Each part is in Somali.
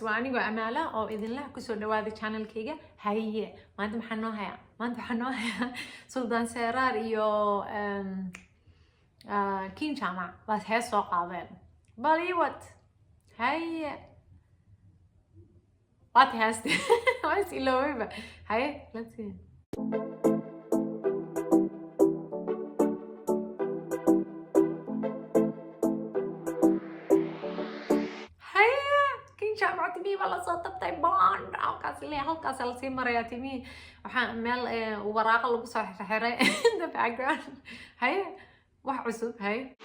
guys وأنا وأمالة أو إذن الله كسر دوادي channel كيجا هاي ما أنت محنوها ما أنت محنوها سلطان سيرار إيو كين جامع بس هي سوق عظيم بوليوود هاي what has ما يسيلوه هاي let's see جامعة تيمي والله صوت طيبان أو كاسلي هالكاس اللي سيمر يا تيمي وحمل وراق اللي بصح حري the background هاي واحد عسوب هاي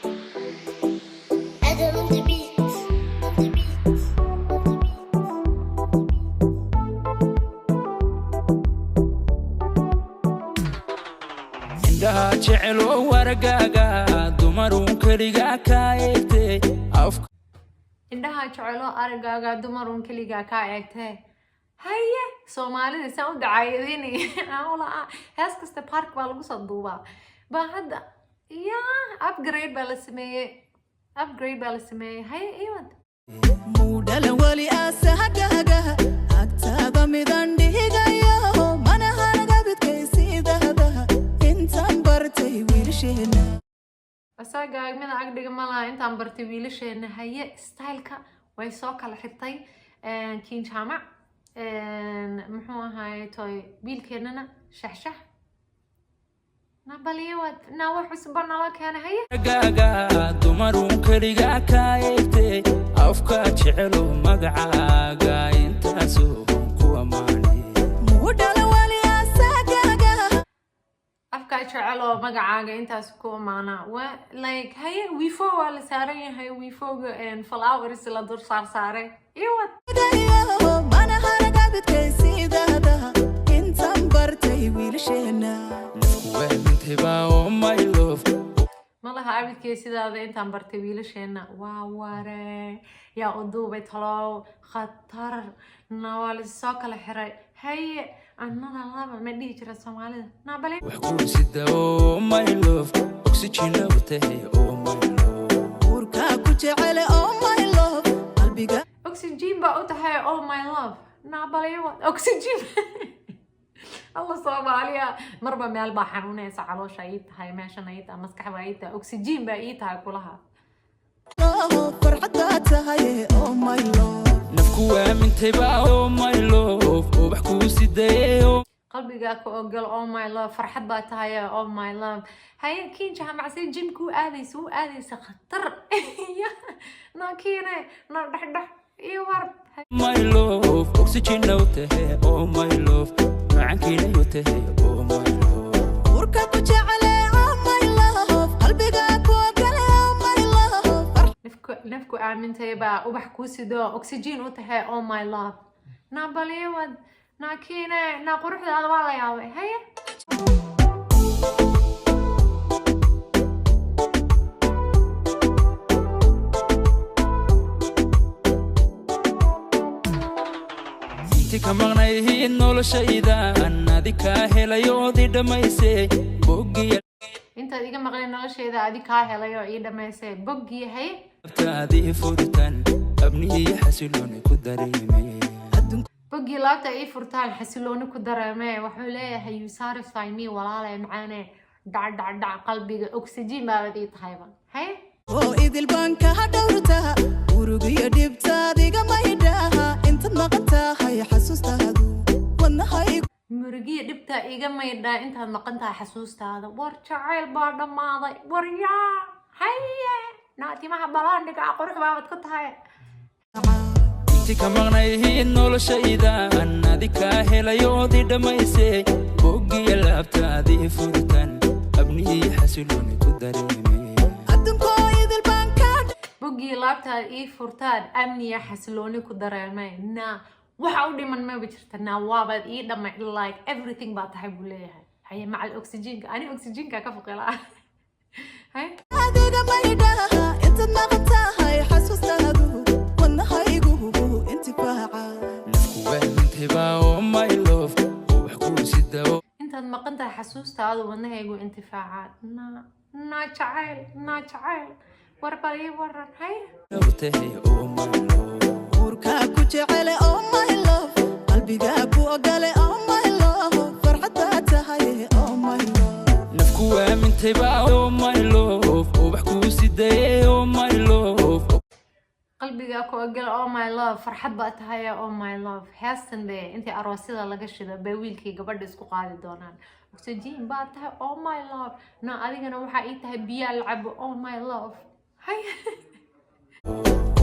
عندها جعل ورقاقا دمرون كريقا كايتي indhaha jecelo aragaaga dumarun kaliga ka eegtay haye Soomaalida soo dacaayadeen awla hees kasta park baa lagu soo duubaa ba hadda ya upgrade baa la sameeyay haye iwad mudala wali asahagaga agtaada midan dhigayo mana hanaga bidkaysiidada intaan bartay wiilsheena asaga agmada agdhiga malaha intaan bartay wiilasheena haye styleka way soo kala xirtay kiin jaamac muxuu ahaay toy biilkeenana shaxshax nabaliyood na wax cusub nala keenay haye gaga dumarun kaliga kaaytay afka jecelo magacaaga intaasu ku amaanay mudala wali asagaga afka jecelo magacaaga intaas ku amaana wa like haye wifo wala saaran yahay wifoga flowers la dur saaray iwad mana haraga bidkaysiidada intaan bartay wiilsheena وانتبا oh my love malaha abidkaysidaada intaan bartay wiilasheena waa ware yaa u duubay talow khatar nawal soo kala xiray haye annada laba ma dhihi jira Soomaalida nabale وحكون سيدا oh my love oxygen watahay oh my love urka ku jecel oh my love qalbiga oxygen ba u tahay oh my love nabale oxygen الله Soomaaliya marba meel baa xanuunaysa caloosha ay tahay meeshan ay tahay maskaxda ay tahay oxygen ba ay tahay kulaha farxada tahay oh my love nafku aamintayba oh my love waxku sidayo qalbiga ku ogol oh my love farxad baa tahay oh my love hay kiin jaamac si jimku aadaysa khatar nakiine na dhaxdhax iyo war my love oxygen watahay oh my love macankina watahay oh my love urka ku jecel oh my love qalbiga ku ogol oh my love nafku aamintay baa ubax ku sido oxygen u tahay oh my love na baliwad nakiine na quruxdaada waa la yaabay haye kamaqnayhiin noloshayda adika helayo di dhamaysay bogiya inta iga maqlay noloshayda adika helayo ii dhamaysay bogiyahay taadii furtan abniya xasilooni ku dareemay bogi laabta ii furtaan xasilooni ku dareemay wuxuu leeyahay you satisfy me walaalay macaane dhac qalbiga oxygen baa ii tahayba hay oo idil banka dhawrta urugiyo dhibtaadiga maydhaha inta maqtahay xasuustaadu wanahay murugiyo dhibta iga maydhaa intaad maqan tahay xasuustaada war jacayl baa dhamaaday war yaa haye naatimaha balaandhiga qurux baad ku tahay inti kamaqnayhiin noloshayda adika helayo di dhamaysay bogiya laabtaadii furtan abniya xasilooni ku dareemay bogi laabta ii furtaan amniya xasilooni ku dareemay na waxa u dhiman ma jirta na waabad ii dhamay like everything baa tahay buu leeyahay haye macal oxygenka ani oxygenka ka foqila hay adiga maydhaha inta maqtahay xasuustaadu wanahaygu intifaaca nafku aamintayba oh my love waxku sidayo intaad maqan tahay xasuustaadu wanahaygu intifaaca na jacayl war bari waran hay watahay oh my love urka ku jecele oh my love qalbiga ku ogale oh my love farxada tahay oh my love nafku aamintay baa oh my love ubax ku sidee oh my love qalbiga ku ogal oh my love farxad baa tahay oh my love heestan be intii aroosyada laga shido bay wiilkii gabadha isku qaadi doonaan oxygen baa tahay oh my love na adigana waxa ay tahay biyo lacabo oh my love hay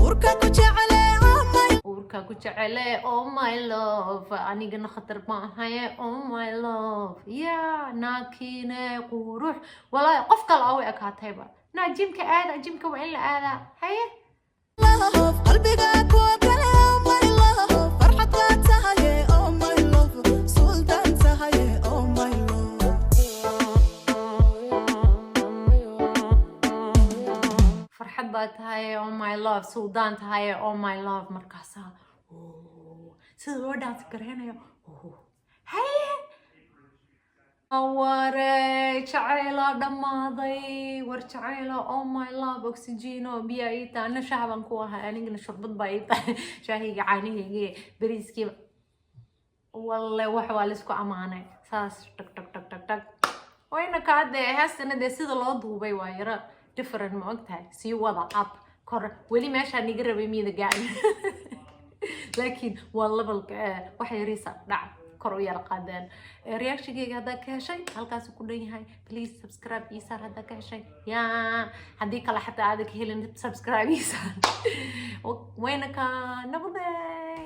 urka ku jecele oh my urka ku jecele oh my love anigana khatar ma ahay oh my love ya naakine qurux walaa qof kale oo ekaatayba na jimka waa in la aada hay love qalbiga ku ogale oh my love farxada tahay oh my love sultan tahay oh my love farxad baa tahay oh my love suudaan tahay oh my love markaasa sida loo dhaansi gareynayo haye aware jacayla dhammaaday war jacayla oh my love oxygen biya ii tahay ana shahban ku ahaa anigana shurbad baa ii tahay shaahiga caanihayga bariiskii walle wax waa la isku amaanay saas tag wayna kaade heestana dee sida loo duubay waa yara different ma ogtahay sii wada up kor weli meeshaan niga rabay miida gacan laakiin waa levelka wax yariisa dhac kor u yara qaadeen reactionkayga haddaa ka heshay halkaas ku dhan yahay please subscribe ii saar haddaa ka heshay yaa haddii kale xataa aada ka helin subscribe ii saar wayna ka nabadee